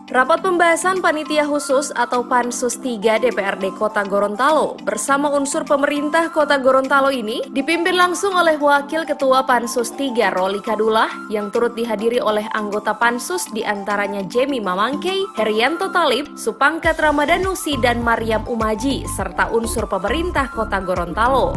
Rapat pembahasan Panitia Khusus atau Pansus 3 DPRD Kota Gorontalo bersama unsur pemerintah Kota Gorontalo ini dipimpin langsung oleh Wakil Ketua Pansus 3 Roli Kadullah yang turut dihadiri oleh anggota Pansus diantaranya Jemi Mamangkei, Herianto Talib, Supangkat Ramadanusi, dan Mariam Umaji serta unsur pemerintah Kota Gorontalo.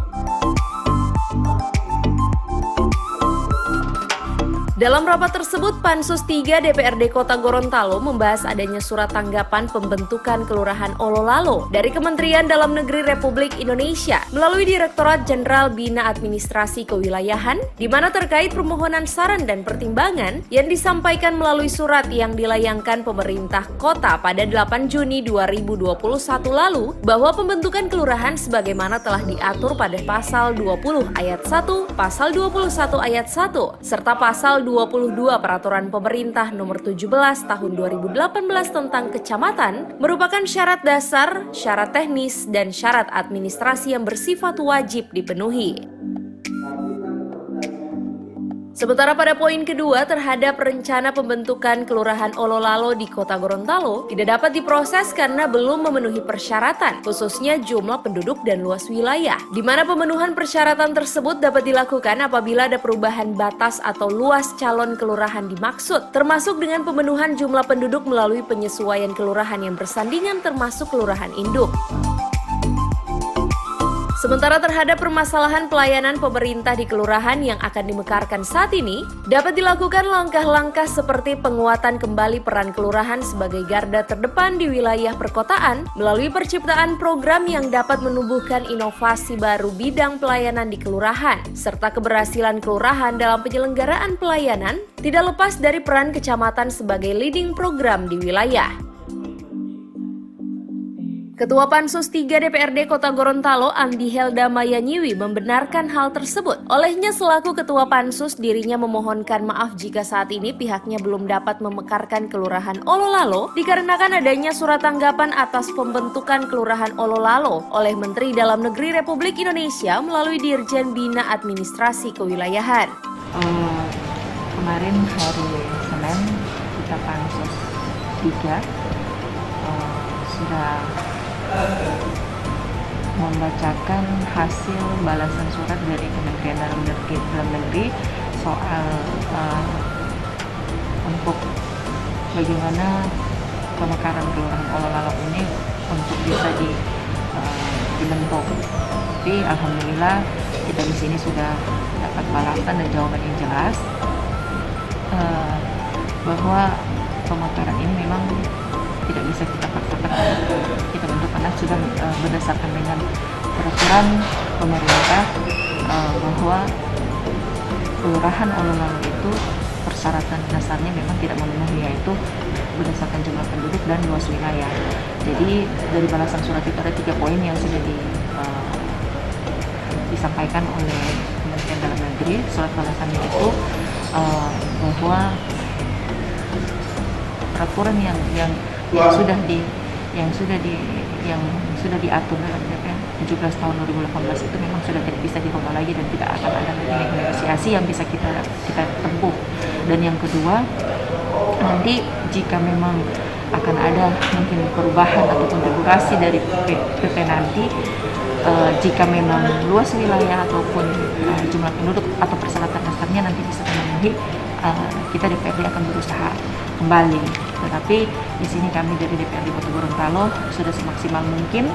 Dalam rapat tersebut, Pansus 3 DPRD Kota Gorontalo membahas adanya surat tanggapan pembentukan Kelurahan Ololalo dari Kementerian Dalam Negeri Republik Indonesia melalui Direktorat Jenderal Bina Administrasi Kewilayahan, di mana terkait permohonan saran dan pertimbangan yang disampaikan melalui surat yang dilayangkan pemerintah kota pada 8 Juni 2021 lalu bahwa pembentukan kelurahan sebagaimana telah diatur pada Pasal 20 Ayat 1, Pasal 21 Ayat 1, serta Pasal 22 Peraturan Pemerintah Nomor 17 Tahun 2018 tentang Kecamatan merupakan syarat dasar, syarat teknis, dan syarat administrasi yang bersifat wajib dipenuhi. Sementara pada poin kedua terhadap rencana pembentukan Kelurahan Ololalo di Kota Gorontalo tidak dapat diproses karena belum memenuhi persyaratan, khususnya jumlah penduduk dan luas wilayah, di mana pemenuhan persyaratan tersebut dapat dilakukan apabila ada perubahan batas atau luas calon kelurahan dimaksud, termasuk dengan pemenuhan jumlah penduduk melalui penyesuaian kelurahan yang bersandingan termasuk kelurahan induk. Sementara terhadap permasalahan pelayanan pemerintah di kelurahan yang akan dimekarkan saat ini, dapat dilakukan langkah-langkah seperti penguatan kembali peran kelurahan sebagai garda terdepan di wilayah perkotaan melalui perciptaan program yang dapat menumbuhkan inovasi baru bidang pelayanan di kelurahan, serta keberhasilan kelurahan dalam penyelenggaraan pelayanan tidak lepas dari peran kecamatan sebagai leading program di wilayah. Ketua Pansus 3 DPRD Kota Gorontalo, Andi Helda Mayanyiwi, membenarkan hal tersebut. Olehnya selaku Ketua Pansus, dirinya memohonkan maaf jika saat ini pihaknya belum dapat memekarkan Kelurahan Ololalo dikarenakan adanya surat tanggapan atas pembentukan Kelurahan Ololalo oleh Menteri Dalam Negeri Republik Indonesia melalui Dirjen Bina Administrasi Kewilayahan. Kemarin hari Senin kita Pansus 3 sudah membacakan hasil balasan surat dari Kementerian Dalam Negeri soal untuk bagaimana pemekaran Kelurahan Ololalo ini untuk bisa dibentuk. Tapi alhamdulillah kita di sini sudah dapat balasan dan jawaban yang jelas bahwa pemekaran ini memang tidak bisa kita paksakan kita bentuk karena sudah berdasarkan dengan peraturan pemerintah bahwa Kelurahan Ololalo itu persyaratan dasarnya memang tidak memenuhi, yaitu berdasarkan jumlah penduduk dan luas wilayah. Jadi dari balasan surat itu ada 3 poin yang sudah disampaikan oleh Kementerian Dalam Negeri. Surat balasannya itu bahwa peraturan yang sudah diatur dalam PP 17 tahun 2018 itu memang sudah tidak bisa dirubah lagi dan tidak akan ada lagi negosiasi yang bisa kita tempuh. Dan yang kedua, nanti jika memang akan ada mungkin perubahan atau konfigurasi dari PP nanti, jika memang luas wilayah ataupun jumlah penduduk atau persyaratan dasarnya nanti bisa memenuhi, kita DPRD akan berusaha kembali. Tetapi di sini kami dari DPRD Kota Gorontalo sudah semaksimal mungkin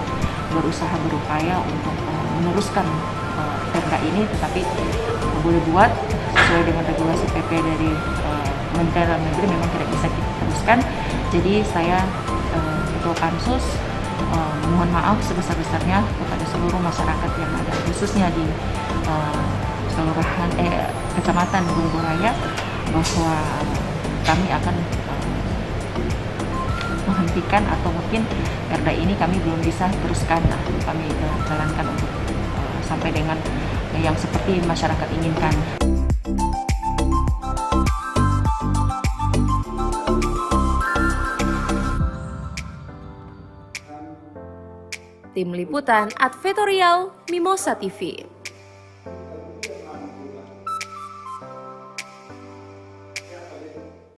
berupaya untuk meneruskan perda ini, tetapi boleh buat sesuai dengan regulasi PP dari Kementerian Dalam Negeri memang tidak bisa kita teruskan. Jadi saya Ketua Pansus mohon maaf sebesar-besarnya kepada seluruh masyarakat yang ada khususnya di Kecamatan Bumbu Raya bahwa kami akan menghentikan atau mungkin perda ini kami belum bisa teruskan, kami jalankan untuk sampai dengan yang seperti masyarakat inginkan. Tim Liputan Advertorial Mimosa TV.